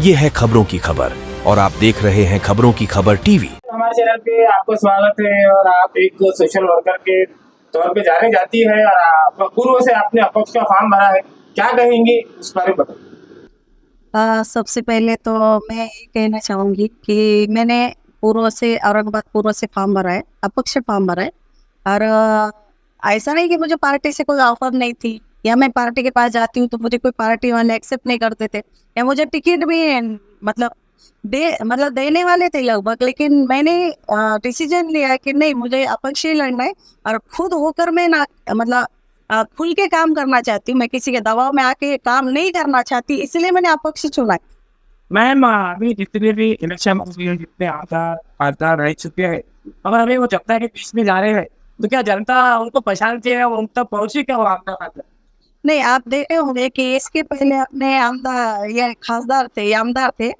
ये है खबरों की खबर और आप देख रहे हैं खबरों की खबर टीवी। हमारे चैनल पे आपको स्वागत है और आप एक सोशल वर्कर के तौर पे जाने जाती है और आप पूर्व से आपने अपक्ष का फॉर्म भरा है, क्या कहेंगी उस बारे में बताओ। सबसे पहले तो मैं ये कहना चाहूँगी कि मैंने पूर्व से औरंगाबाद पूर्व से फॉर्म भरा है, अपक्ष फॉर्म भरा है। और ऐसा नहीं कि मुझे पार्टी से कोई ऑफर नहीं थी या मैं पार्टी के पास जाती हूँ तो मुझे कोई पार्टी वाले एक्सेप्ट नहीं करते थे या मुझे टिकट भी मतलब देने वाले थे लगभग, लेकिन मैंने डिसीजन लिया कि नहीं, मुझे अपक्ष ही लड़ना है और खुद होकर मैं ना खुल के काम करना चाहती हूँ। मैं किसी के दबाव में आके काम नहीं करना चाहती, इसलिए मैंने अपक्ष चुना है। मैम अभी जितने भी इलेक्शन जितने आधार रह चुके हैं, अगर हमें वो जनता के बीच में जा रहे हैं तो क्या जनता उनको पहचानती है, उन तक पहुंची क्या वो आपका बात? नहीं, आप देखे होंगे कि इसके पहले अपने आमदार ये खासदार थे, ये आमदार थे,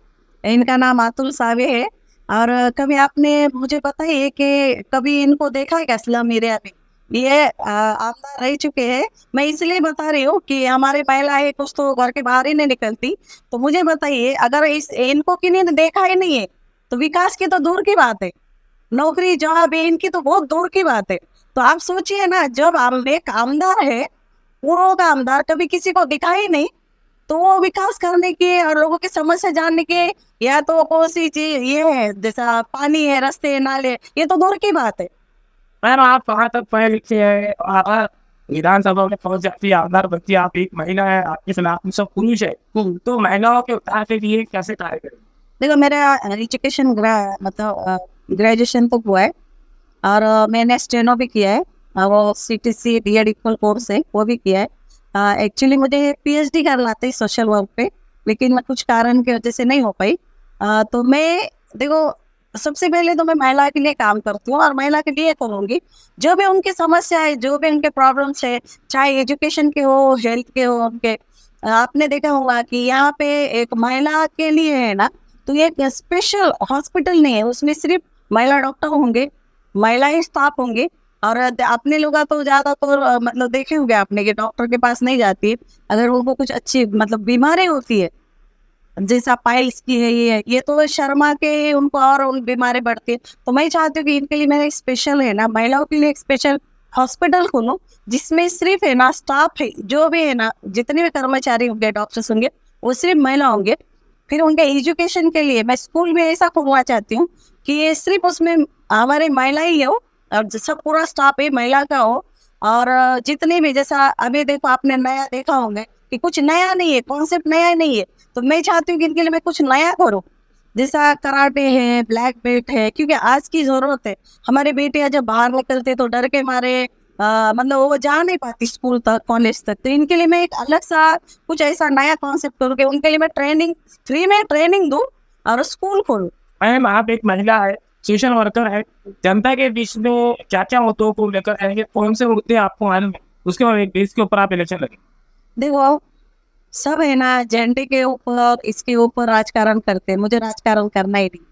इनका नाम अतुल सावे है। और कभी आपने मुझे बताइए कि कभी इनको देखा है क्या स्लम एरिया में? ये आमदार रह चुके हैं। मैं इसलिए बता रही हूँ कि हमारे महिलाएं कुछ तो घर के बाहर ही नहीं निकलती, तो मुझे बताइए अगर इनको किन्हीं ने देखा ही नहीं है तो विकास की तो दूर की बात है, नौकरी जॉब है इनकी तो बहुत दूर की बात है। तो आप सोचिए ना, जब एक आमदार है, पूर्व का आमदार, कभी किसी को दिखा ही नहीं, तो वो विकास करने के और लोगों की समस्या जानने के या तो कौन सी चीज ये है, जैसा पानी है, रास्ते, नाले, ये तो दूर की बात है। मैम आप कहाँ तक पढ़े लिखे हैं, अगर विधानसभा में पहुंच जाती है, आधार बनती है, आप एक महिला है, आपके खिलाफ सब पुरुष है, तो महिलाओं के उद्धार के लिए कैसे कार्य करें? देखो, मेरा एजुकेशन मतलब ग्रेजुएशन तो हुआ है और मैंने स्टेनो भी किया है, वो CTC B.Ed इक्वल कोर्स है, वो भी किया है। एक्चुअली मुझे PhD करना था सोशल वर्क पे, लेकिन मैं कुछ कारण की वजह से नहीं हो पाई। तो मैं देखो, सबसे पहले तो मैं महिला के लिए काम करती हूँ और महिला के लिए करूँगी जो भी उनकी समस्या है, जो भी उनके प्रॉब्लम्स है, चाहे एजुकेशन के हो, हेल्थ के हो, उनके आपने देखा होगा कि यहाँ पे एक महिला के लिए है ना, तो एक स्पेशल हॉस्पिटल नहीं है, उसमें सिर्फ महिला डॉक्टर होंगे, महिला ही स्टाफ होंगे। और अपने लोग तो ज़्यादातर मतलब देखे होंगे आपने कि डॉक्टर के पास नहीं जाती है अगर उनको कुछ अच्छी मतलब बीमारी होती है, जैसा पाइल्स की है, ये तो शर्मा के उनको और उन बीमारी बढ़ती है। तो मैं चाहती हूँ कि इनके लिए मेरा स्पेशल है ना, महिलाओं के लिए एक स्पेशल हॉस्पिटल खोलूँ जिसमें सिर्फ है ना स्टाफ है, जो भी है ना, जितने भी कर्मचारी होंगे, डॉक्टर्स होंगे, वो सिर्फ महिला होंगे। फिर उनके एजुकेशन के लिए मैं स्कूल में ऐसा खोलना चाहती हूँ कि ये सिर्फ उसमें हमारे महिला ही हो और सब पूरा स्टाफ है महिला का हो। और जितने भी, जैसा अभी देखो आपने नया देखा होंगे कि कुछ नया नहीं है, कॉन्सेप्ट नया नहीं है, तो मैं चाहती हूँ कि इनके लिए मैं कुछ नया करूँ, जैसा कराटे है, ब्लैक बेल्ट है, क्योंकि आज की जरूरत है। हमारे बेटियां जब बाहर निकलते तो डर के मारे मतलब वो जा नहीं पाती स्कूल तक, कॉलेज तक। तो इनके लिए मैं एक अलग सा कुछ ऐसा नया कॉन्सेप्ट करूँ कि उनके लिए मैं ट्रेनिंग, फ्री में ट्रेनिंग दूँ और स्कूल खोलूँ। मैम आप एक महिला है, सोशल वर्कर है, जनता के बीच में क्या क्या मुद्दों को लेकर रहेंगे, कौन से मुद्दे आपको मालूम है, उसके बाद एक बेस के ऊपर आप इलेक्शन लगे? देखो, सब है ना झंडे के ऊपर, इसके ऊपर राजकारण करते हैं, मुझे राजकारण करना ही नहीं,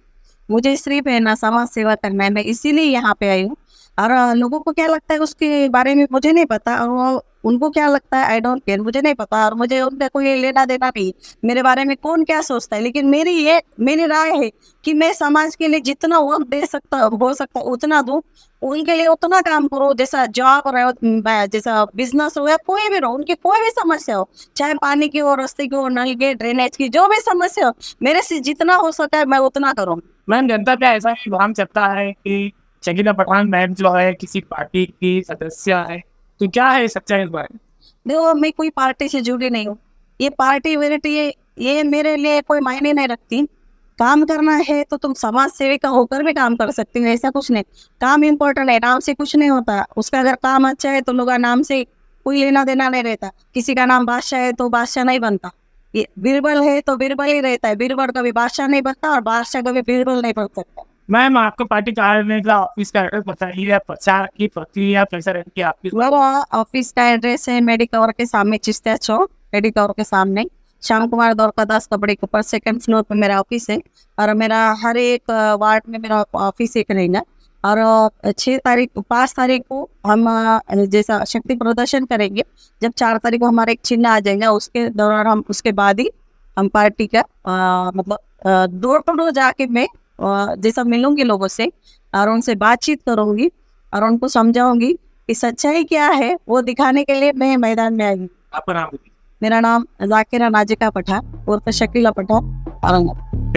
मुझे सिर्फ है ना समाज सेवा करना है। मैं इसीलिए यहाँ पे आई हूँ। और लोगों को क्या लगता है उसके बारे में मुझे नहीं पता, और वो उनको क्या लगता है आई डोंट केयर, मुझे नहीं पता, और मुझे उनका कोई लेना देना नहीं मेरे बारे में कौन क्या सोचता है। लेकिन मेरी राय है कि मैं समाज के लिए जितना वक्त दे सकता हो सकता उतना दूँ, उनके लिए उतना काम करो। जैसा जॉब रहो, जैसा बिजनेस हो या कोई भी रहो, उनकी कोई भी समस्या हो, चाहे पानी की हो, रास्ते की हो, नल के, ड्रेनेज की, जो भी समस्या हो, मेरे से जितना हो सका है मैं उतना करूँ। मैम जनता पे ऐसा ही भ्रम चलता है कि शकीला पठान मैम जो है किसी पार्टी की सदस्य है, तो क्या है सच्चाई इस बारे में? देखो, मैं कोई पार्टी से जुड़ी नहीं हूँ, ये पार्टी वेरिटी ये मेरे लिए कोई मायने नहीं रखती। काम करना है तो तुम समाज सेविका होकर भी काम कर सकती हो, ऐसा कुछ नहीं। काम इम्पोर्टेंट है, नाम से कुछ नहीं होता। उसका अगर काम अच्छा है तो लोग नाम से कोई लेना देना नहीं रहता। किसी का नाम बादशाह है तो बादशाह नहीं बनता, ये बीरबल है तो बीरबल ही रहता है। बीरबल कभी बादशाह नहीं बनता और बादशाह कभी बीरबल नहीं बन सकता। मैम आपको पार्टी कार्यालय का ऑफिस का एड्रेस बताइए, प्रचार की प्रक्रिया कैसे रहती है आपकी? मेरा ऑफिस का एड्रेस है मेडिकवर के सामने, चिस्तिया चौक, मेडिकवर के सामने, श्याम कुमार द्वारकादास कपड़े के ऊपर 2nd फ्लोर पे मेरा ऑफिस है। और मेरा हर एक वार्ड में मेरा ऑफिस एक रहेगा। और 5 तारीख को हम जैसा शक्ति प्रदर्शन करेंगे, जब 4 तारीख को हमारा एक चिन्ह आ जाएगा, उसके दौरान हम उसके बाद ही हम पार्टी का मतलब डोर टू डोर जाके मैं जैसा मिलूंगी लोगों से और उनसे बातचीत करूंगी और उनको समझाऊंगी कि सच्चाई क्या है वो दिखाने के लिए मैं मैदान में आई हूँ। आपका नाम बताइए। मेरा नाम जाकिरा नाजिका पठान उर्फ शकीला पठान औरंगाबाद।